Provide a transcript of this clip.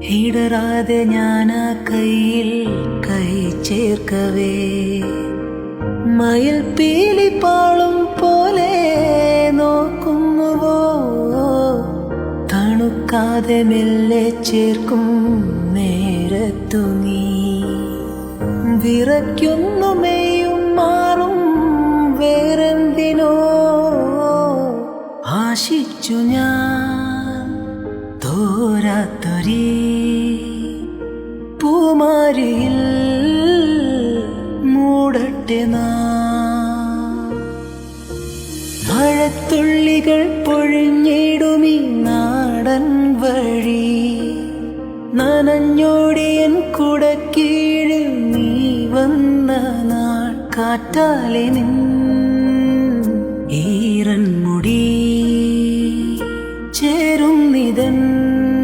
ഇടറാതെ ഞാൻ ആ കയ്യിൽ കൈ ചേർക്കവേ മയിൽ പീലി പാളും പോലെ നോക്കുന്നുവോ തണുക്കാതെ മെല്ലെ ചേർക്കും നേരത്തു നീ വിറയ്ക്കുന്നു മെയ്യും മാറും വേറെന്തിനോ ആശിച്ചു ഞാൻ തോരാത്തൊരീ പൂമാരിയിൽ മൂടട്ടെ മഴത്തുള്ളികൾ പൊഴിഞ്ഞിടുമീ നാടൻ വഴി നനഞ്ഞോടിയൻ കുടക്കീഴിൽ നീ വന്ന നാൾ കാറ്റാലെ നിൻ ഈറൻ മുടി